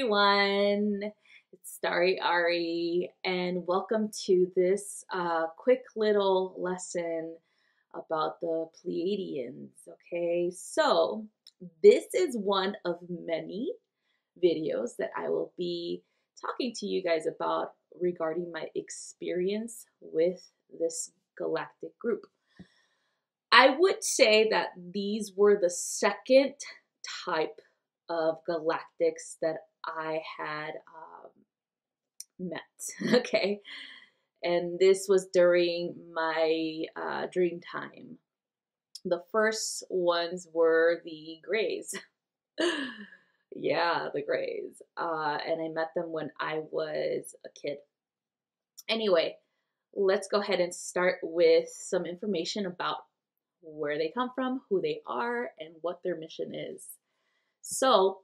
everyone, it's StariAri, and welcome to this quick little lesson about the Pleiadians. Okay, so this is one of many videos that I will be talking to you guys about regarding my experience with this galactic group. I would say that these were the second type of galactics that I had met. Okay, and this was during my dream time. The first ones were the Greys. Yeah, the Greys. And I met them when I was a kid. Anyway, let's go ahead and start with some information about where they come from, who they are, and what their mission is. So,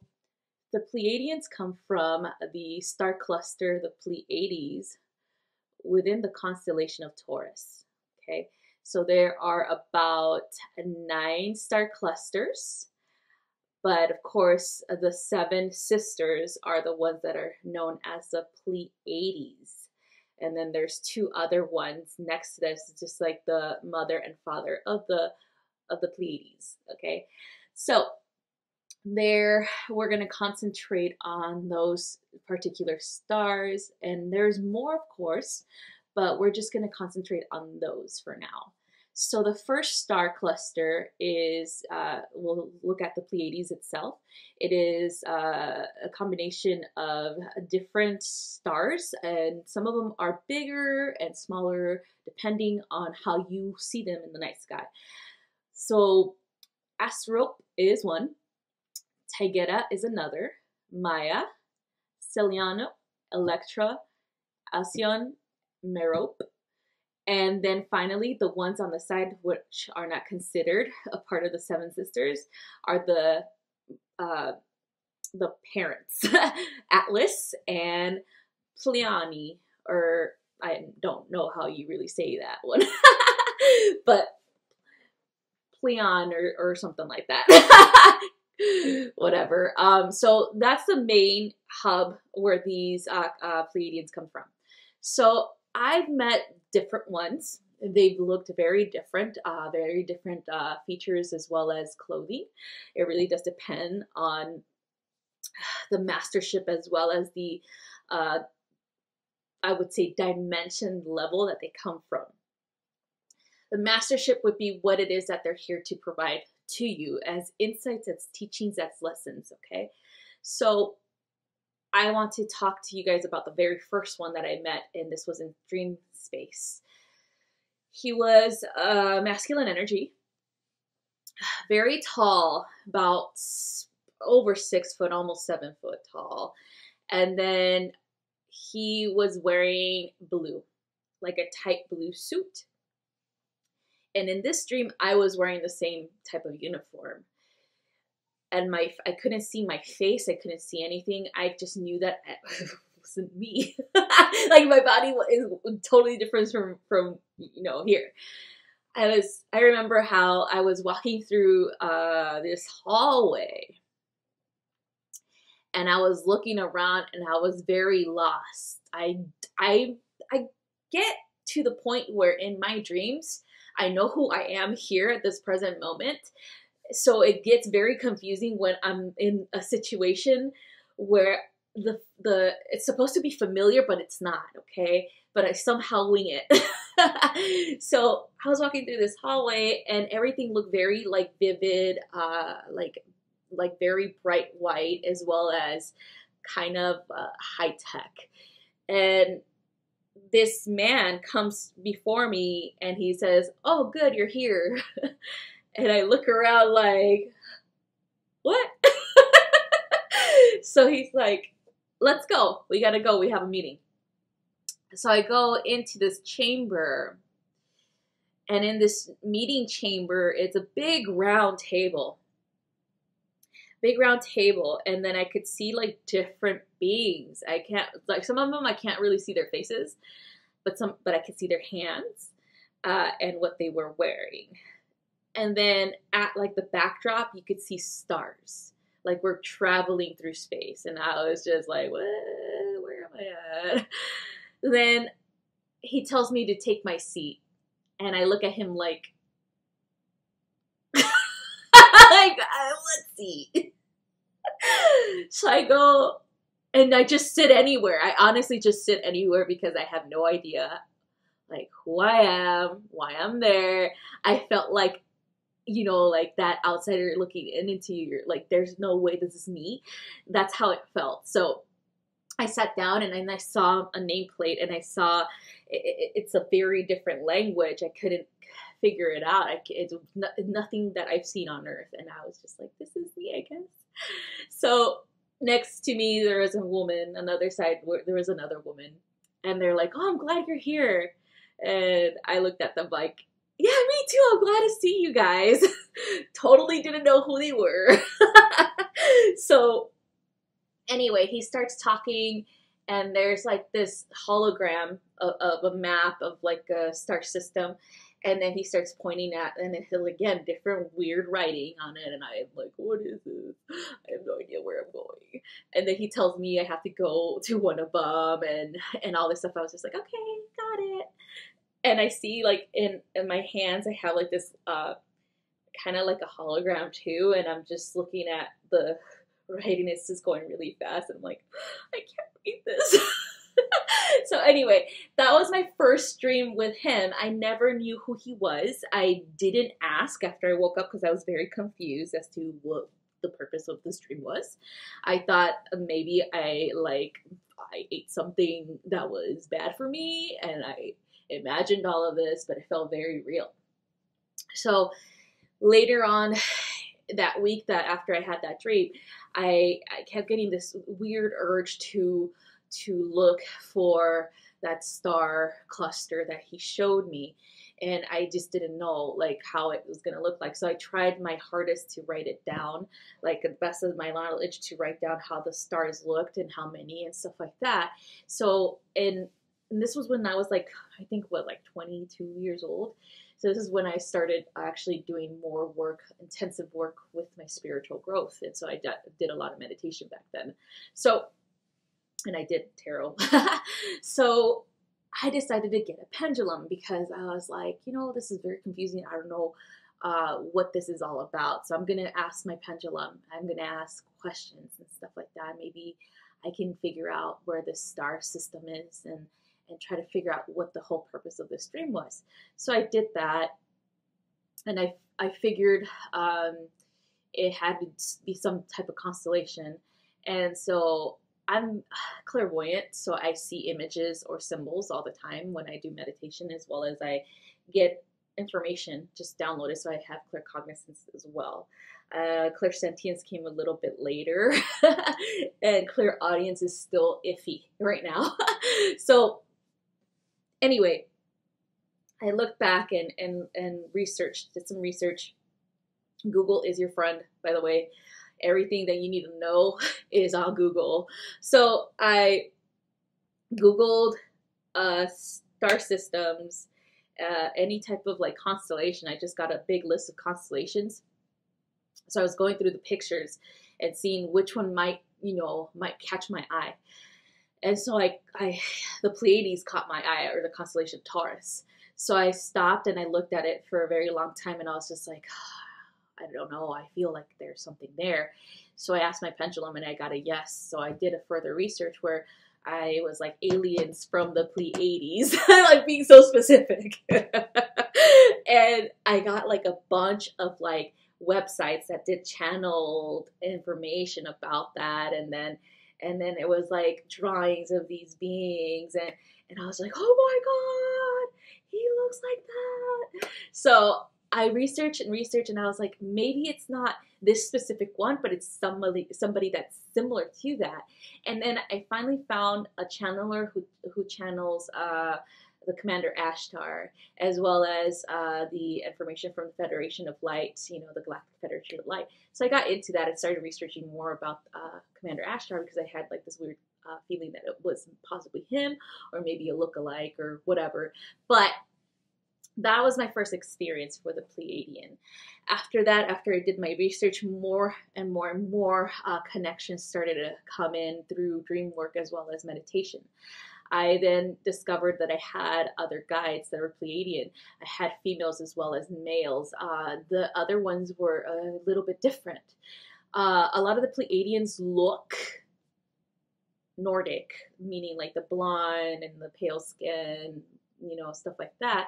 the Pleiadians come from the star cluster, the Pleiades, within the constellation of Taurus. Okay, so there are about 9 star clusters, but of course, the 7 sisters are the ones that are known as the Pleiades. And then there's 2 other ones next to this, just like the mother and father of the Pleiades. Okay, so there we're going to concentrate on those particular stars, and there's more, of course, but we're just going to concentrate on those for now. So the first star cluster is, we'll look at the Pleiades itself. It is a combination of different stars, and some of them are bigger and smaller depending on how you see them in the night sky. So Asterope is one, Taygeta is another, Maya, Celiano, Electra, Alcyon, Merope, and then finally the ones on the side which are not considered a part of the 7 sisters are the parents, Atlas and Pleione, or I don't know how you really say that one, but Pleion or something like that. Whatever. So that's the main hub where these Pleiadians come from. So I've met different ones. They've looked very different features as well as clothing. It really does depend on the mastership as well as the, I would say, dimension level that they come from. The mastership would be what it is that they're here to provide to you as insights, as teachings, as lessons, okay? So I want to talk to you guys about the very first one that I met, and this was in dream space. He was masculine energy, very tall, about over 6 foot, almost 7 foot tall. And then he was wearing blue, like a tight blue suit. And in this dream, I was wearing the same type of uniform. And I couldn't see my face. I couldn't see anything. I just knew that it wasn't me. Like my body is totally different from here. I remember how I was walking through this hallway, and I was looking around, and I was very lost. I get to the point where in my dreams, I know who I am here at this present moment. So it gets very confusing when I'm in a situation where it's supposed to be familiar, but it's not, okay? But I somehow wing it. So I was walking through this hallway, and everything looked very like vivid, like very bright white, as well as kind of high tech. And this man comes before me, and he says, "Oh, good, you're here." And I look around like, what? So he's like, "Let's go. We gotta go. We have a meeting." So I go into this chamber, and in this meeting chamber, it's a big round table. And then I could see like different beings. I can't, like, some of them I can't really see their faces, but I could see their hands and what they were wearing. And then at like the backdrop, you could see stars, like we're traveling through space. And I was just like, what? Where am I at? Then he tells me to take my seat. And I look at him like, let's see. So I go and I just sit anywhere. I honestly just sit anywhere because I have no idea like who I am, why I'm there. I felt like, you know, like that outsider looking into you, like there's no way this is me. That's how it felt. So I sat down and then I saw a nameplate and I saw it's a very different language. I couldn't figure it out. It's nothing that I've seen on Earth. And I was just like, this is me, I guess. So next to me, there was a woman, another side where there was another woman. And they're like, oh, I'm glad you're here. And I looked at them like, yeah, me too. I'm glad to see you guys. Totally didn't know who they were. So anyway, he starts talking and there's like this hologram of a map of like a star system. And then he starts pointing at, and then he'll again, different weird writing on it. And I'm like, what is this? I have no idea where I'm going. And then he tells me I have to go to one of them and all this stuff. I was just like, okay, got it. And I see like in my hands, I have like this kind of like a hologram too. And I'm just looking at the writing. It's just going really fast. And I'm like, I can't read this. So anyway, that was my first dream with him. I never knew who he was. I didn't ask after I woke up because I was very confused as to what the purpose of this dream was. I thought maybe I ate something that was bad for me and I imagined all of this, but it felt very real. So later on that week, that after I had that dream, I kept getting this weird urge to look for that star cluster that he showed me. And I just didn't know like how it was going to look like. So I tried my hardest to write it down, like the best of my knowledge, to write down how the stars looked and how many and stuff like that. So, and this was when I was like, I think what, like 22 years old. So this is when I started actually doing more work, intensive work with my spiritual growth. And so I did a lot of meditation back then. So, and I did tarot. So I decided to get a pendulum because I was like, you know, this is very confusing. I don't know what this is all about. So I'm going to ask my pendulum. I'm going to ask questions and stuff like that. Maybe I can figure out where the star system is and try to figure out what the whole purpose of this dream was. So I did that. And I figured it had to be some type of constellation. And so I'm clairvoyant, so I see images or symbols all the time when I do meditation, as well as I get information just downloaded, so I have claircognizance as well. Clairsentience came a little bit later, and clairaudience is still iffy right now. So anyway, I looked back and researched, did some research. Google is your friend, by the way. Everything that you need to know is on Google. So I Googled star systems, any type of like constellation. I just got a big list of constellations. So I was going through the pictures and seeing which one might catch my eye. And so the Pleiades caught my eye, or the constellation Taurus. So I stopped and I looked at it for a very long time, and I was just like, I don't know, I feel like there's something there. So I asked my pendulum and I got a yes. So I did a further research where I was like aliens from the Pleiades, like being so specific. And I got like a bunch of like websites that did channeled information about that. And then it was like drawings of these beings. And I was like, oh my God, he looks like that. So I researched and I was like, maybe it's not this specific one, but it's somebody that's similar to that. And then I finally found a channeler who channels the Commander Ashtar, as well as the information from the Federation of Light, the Galactic Federation of Light. So I got into that and started researching more about Commander Ashtar because I had like this weird feeling that it was possibly him or maybe a lookalike or whatever. But that was my first experience for the Pleiadian. After that, after I did my research, more and more and more connections started to come in through dream work as well as meditation. I then discovered that I had other guides that were Pleiadian. I had females as well as males. The other ones were a little bit different. A lot of the Pleiadians look Nordic, meaning like the blonde and the pale skin, you know, stuff like that.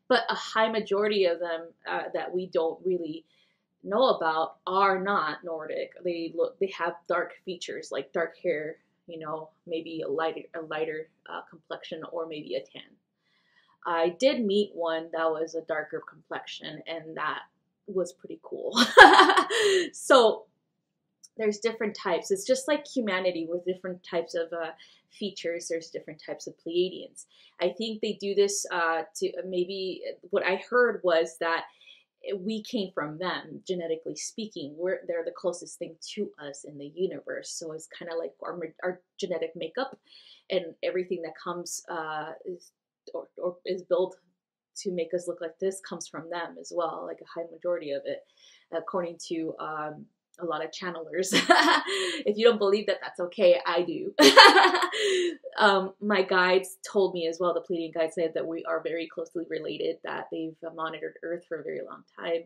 But a high majority of them that we don't really know about are not Nordic. They have dark features like dark hair, you know, maybe a lighter complexion, or maybe a tan. I did meet one that was a darker complexion, and that was pretty cool. So there's different types. It's just like humanity with different types of features. There's different types of Pleiadians. I think they do this to maybe what I heard was that we came from them, genetically speaking. They're the closest thing to us in the universe. So it's kind of like our genetic makeup, and everything that comes is built to make us look like this comes from them as well. Like a high majority of it, according to a lot of channelers. If you don't believe that, that's okay. I do. My guides told me as well, the Pleiadian guides said that we are very closely related, that they've monitored Earth for a very long time.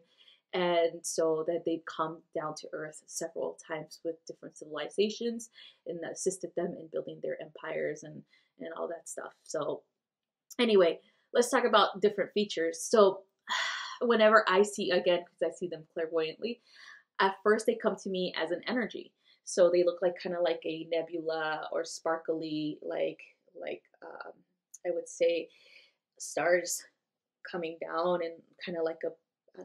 And so that they've come down to Earth several times with different civilizations and assisted them in building their empires and all that stuff. So anyway, let's talk about different features. So whenever I see, again, because I see them clairvoyantly, at first they come to me as an energy. So they look like kind of like a nebula or sparkly, like I would say stars coming down and kind of like a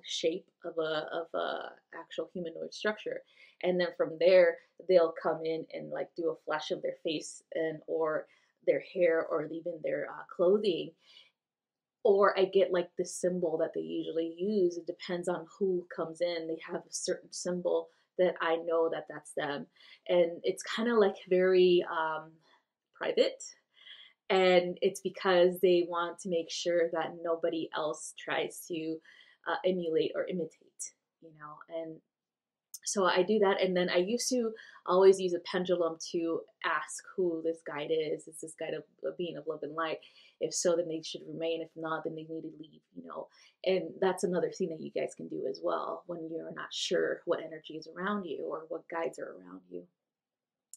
shape of a actual humanoid structure. And then from there they'll come in and like do a flash of their face and or their hair or even their clothing. Or I get like the symbol that they usually use. It depends on who comes in. They have a certain symbol that I know that that's them. And it's kind of like very private. And it's because they want to make sure that nobody else tries to emulate or imitate, you know. And so I do that, and then I used to always use a pendulum to ask who this guide is. Is this guide a being of love and light? If so, then they should remain. If not, then they need to leave, you know. And that's another thing that you guys can do as well when you're not sure what energy is around you or what guides are around you.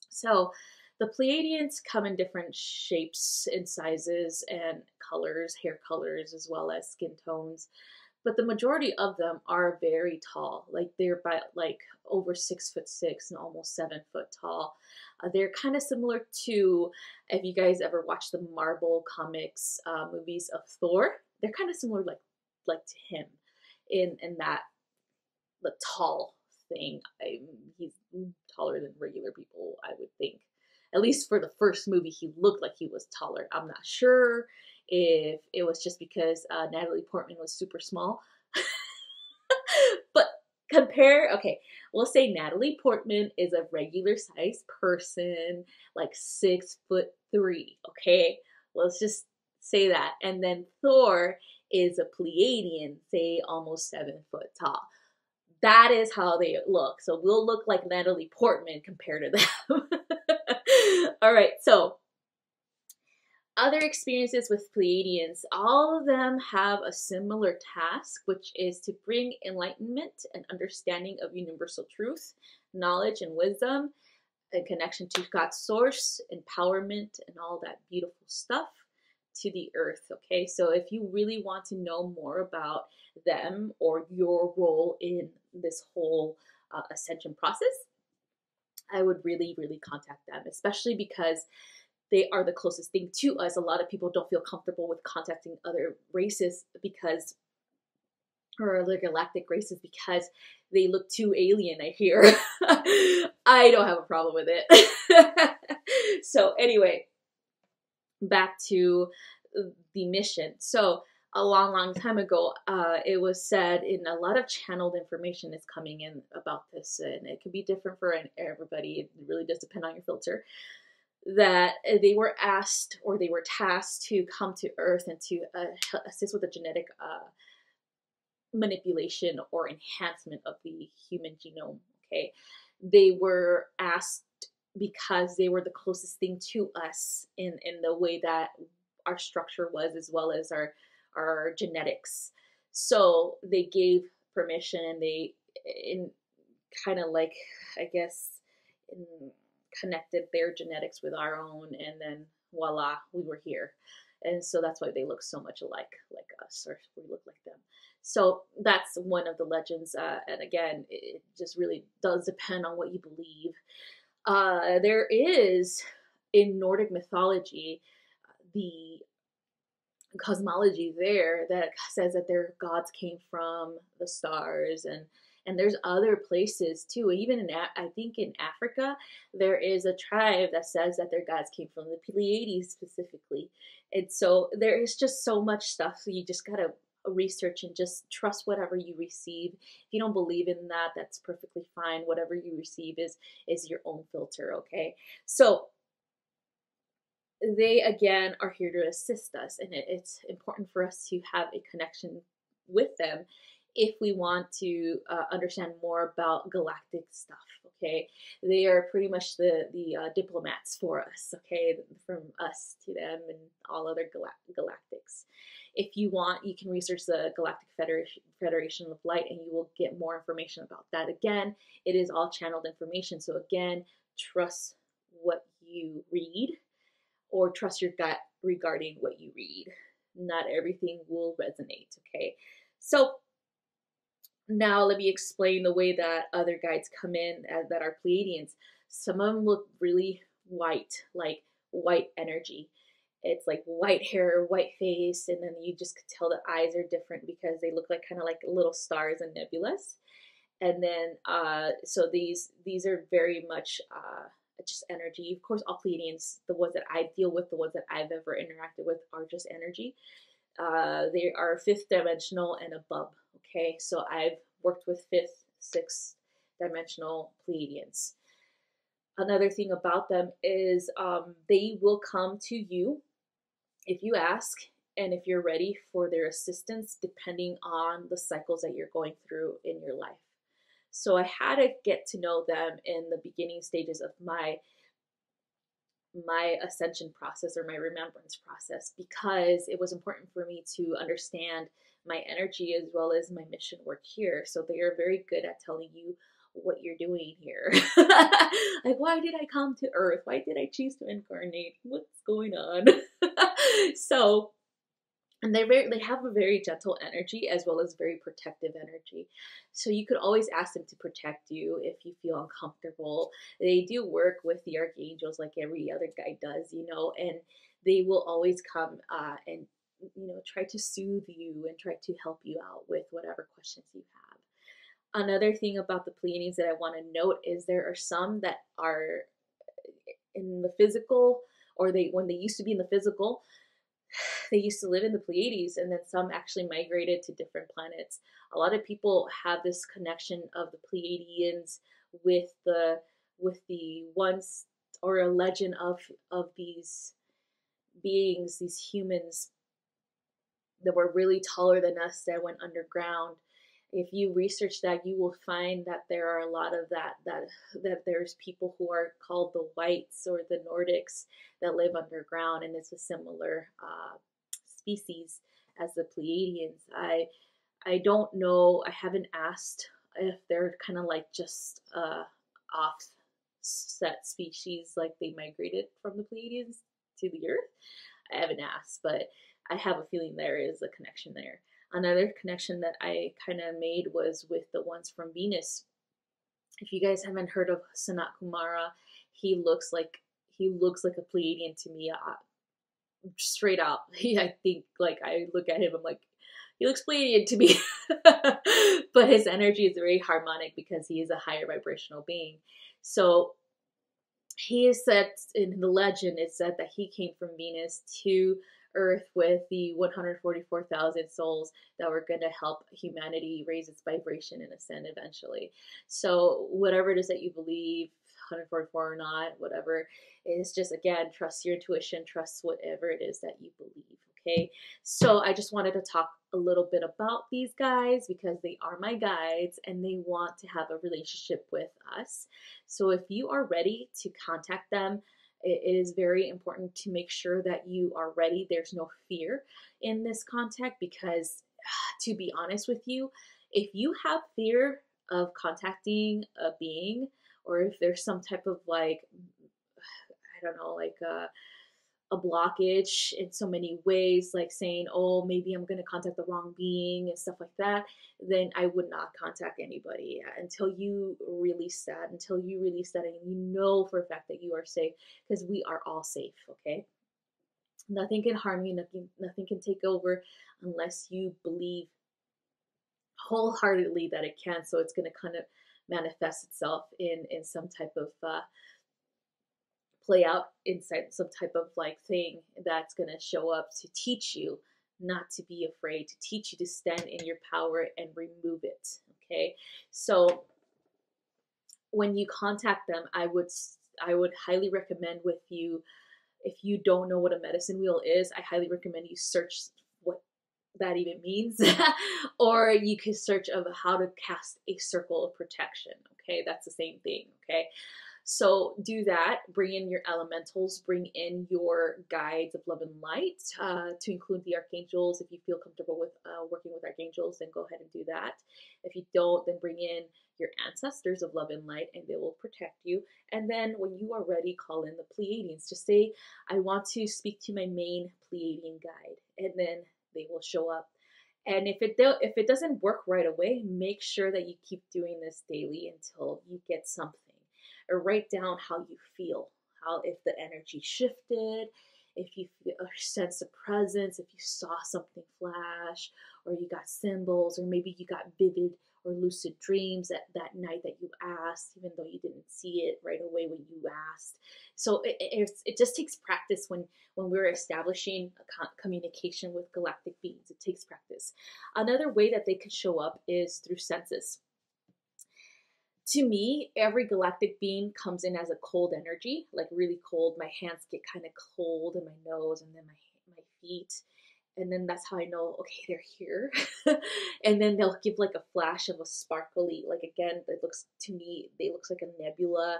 So the Pleiadians come in different shapes and sizes and colors, hair colors, as well as skin tones. But the majority of them are very tall. Like they're by like over 6'6" and almost 7 foot tall. They're kind of similar to, if you guys ever watched the Marvel comics movies of Thor, they're kind of similar like to him in that the tall thing. He's taller than regular people, I would think. At least for the first movie, he looked like he was taller. I'm not sure if it was just because Natalie Portman was super small. But okay, we'll say Natalie Portman is a regular sized person, like 6'3", okay? Let's just say that. And then Thor is a Pleiadian, say almost 7 foot tall. That is how they look. So we'll look like Natalie Portman compared to them. All right, so other experiences with Pleiadians, all of them have a similar task, which is to bring enlightenment and understanding of universal truth, knowledge and wisdom, and connection to God's source, empowerment, and all that beautiful stuff to the earth. Okay, so if you really want to know more about them or your role in this whole ascension process, I would really, really contact them, especially because they are the closest thing to us. A lot of people don't feel comfortable with contacting other races or other galactic races because they look too alien, I hear. I don't have a problem with it. So anyway, back to the mission. So a long time ago, it was said, in a lot of channeled information is coming in about this, and it could be different for everybody. It really does depend on your filter. that they were asked, or they were tasked to come to Earth and to assist with the genetic manipulation or enhancement of the human genome. Okay, they were asked because they were the closest thing to us in the way that our structure was, as well as our genetics. So they gave permission, and they, in kind of like, I guess, in, connected their genetics with our own, and then voila, we were here. And so that's why they look so much alike, like us, or we look like them. So that's one of the legends. And again, it just really does depend on what you believe. There is, in Nordic mythology, the cosmology there that says that their gods came from the stars, and there's other places too. Even in, I think in Africa, there is a tribe that says that their gods came from the Pleiades specifically. And so there is just so much stuff. So you just gotta research and just trust whatever you receive. If you don't believe in that, that's perfectly fine. Whatever you receive is your own filter. Okay, so they again are here to assist us, and it's important for us to have a connection with them if we want to understand more about galactic stuff. Okay, they are pretty much the diplomats for us. Okay, from us to them and all other galactics. If you want, you can research the Galactic Federation of Light, and you will get more information about that. Again, it is all channeled information, so again, trust what you read, or trust your gut regarding what you read. Not everything will resonate, okay? So now let me explain the way that other guides come in that are Pleiadians. Some of them look really white, like white energy. It's like white hair, white face, and then you just could tell the eyes are different because they look like kind of like little stars and nebulas. And then so these are very much just energy. Of course, all Pleiadians, the ones that I deal with, the ones that I've ever interacted with, are just energy. They are fifth dimensional and above. Okay, so I've worked with fifth, sixth dimensional Pleiadians. Another thing about them is they will come to you if you ask, and if you're ready for their assistance, depending on the cycles that you're going through in your life. So I had to get to know them in the beginning stages of my ascension process, or my remembrance process, because it was important for me to understand my energy as well as my mission work here. So they are very good at telling you what you're doing here. Like, why did I come to Earth? Why did I choose to incarnate? What's going on? So, and they have a very gentle energy as well as very protective energy. So you could always ask them to protect you if you feel uncomfortable. They do work with the archangels like every other guide does, and they will always come and try to soothe you and try to help you out with whatever questions you have. Another thing about the Pleiadians that I want to note is there are some that are in the physical, or when they used to be in the physical, they used to live in the Pleiades, and then some actually migrated to different planets. A lot of people have this connection of the Pleiadians with the ones, or a legend of these beings, these humans that were really taller than us that went underground. If you research that, you will find that there are a lot of that there's people who are called the Whites or the Nordics that live underground, and it's a similar species as the Pleiadians. I don't know. I haven't asked if they're kind of like just offset species, like they migrated from the Pleiadians to the Earth. I haven't asked, but I have a feeling there is a connection there. Another connection that I kind of made was with the ones from Venus. If you guys haven't heard of Sanat Kumara, he looks like a Pleiadian to me, straight out. I think, like, I look at him, I'm like, he looks Pleiadian to me. But his energy is very harmonic because he is a higher vibrational being. So he is said, in the legend, it's said that he came from Venus to Earth with the 144,000 souls that were going to help humanity raise its vibration and ascend eventually. So whatever it is that you believe, 144 or not, whatever. It's just, again, trust your intuition, trust whatever it is that you believe. Okay, so I just wanted to talk a little bit about these guys because they are my guides and they want to have a relationship with us. So if you are ready to contact them, it is very important to make sure that you are ready. There's no fear in this contact because, to be honest with you, if you have fear of contacting a being, or if there's some type of like, I don't know, like a blockage in so many ways, like saying, oh, maybe I'm going to contact the wrong being and stuff like that, then I would not contact anybody until you release that, and you know for a fact that you are safe, because we are all safe, okay? Nothing can harm you, nothing can take over unless you believe wholeheartedly that it can. So it's going to kind of manifest itself in some type of play out inside some type of like thing that's going to show up to teach you not to be afraid, to teach you to stand in your power and remove it. Okay, so when you contact them, I would highly recommend, with you, if you don't know what a medicine wheel is, I highly recommend you search what that even means. Or you could search of how to cast a circle of protection. Okay, that's the same thing. Okay, so do that. Bring in your elementals, bring in your guides of love and light, to include the archangels. If you feel comfortable with working with archangels, then go ahead and do that. If you don't, then bring in your ancestors of love and light, and they will protect you. And then when you are ready, call in the Pleiadians. Just say, I want to speak to my main Pleiadian guide, and then they will show up. And if it doesn't work right away, make sure that you keep doing this daily until you get something. Or write down how you feel, how, if the energy shifted, if you feel a sense of presence, if you saw something flash, or you got symbols, or maybe you got vivid or lucid dreams that night that you asked, even though you didn't see it right away when you asked. So it just takes practice when we're establishing a communication with galactic beings. It takes practice. Another way that they can show up is through senses. To me, every galactic being comes in as a cold energy, like really cold. My hands get kind of cold, and my nose, and then my feet. And then that's how I know, okay, they're here. And then they'll give like a flash of a sparkly, like, again, it looks to me, they looks like a nebula,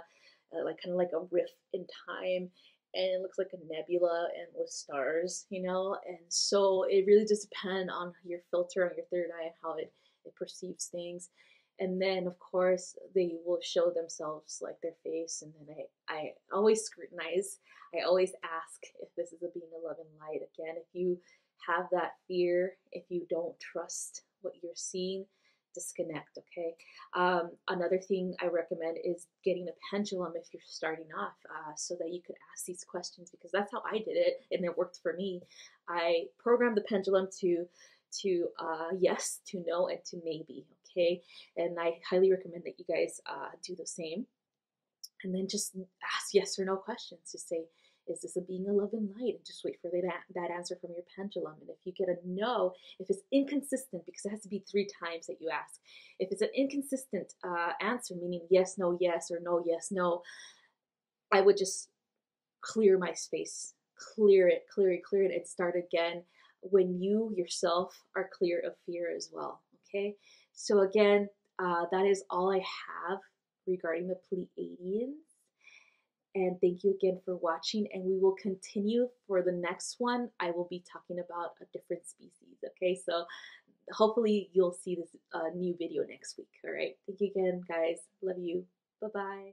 like kind of like a rift in time. And it looks like a nebula and with stars, you know? And so it really just depends on your filter, on your third eye, and how it perceives things. And then, of course, they will show themselves, like their face. And then I always scrutinize. I always ask if this is a being of love and light. Again, if you have that fear, if you don't trust what you're seeing, disconnect, okay? Another thing I recommend is getting a pendulum if you're starting off, so that you could ask these questions, because that's how I did it, and it worked for me. I programmed the pendulum to yes, to no, and to maybe, okay? And I highly recommend that you guys do the same. And then just ask yes or no questions. Just say, is this a being of love and light? And just wait for that answer from your pendulum. And if you get a no, if it's inconsistent, because it has to be 3 times that you ask. If it's an inconsistent answer, meaning yes, no, yes, or no, yes, no, I would just clear my space, clear it, and start again when you yourself are clear of fear as well. Okay, so again, that is all I have regarding the Pleiadians. And thank you again for watching, and we will continue for the next one. I will be talking about a different species. Okay, so hopefully you'll see this new video next week. All right, thank you again, guys. Love you. Bye bye.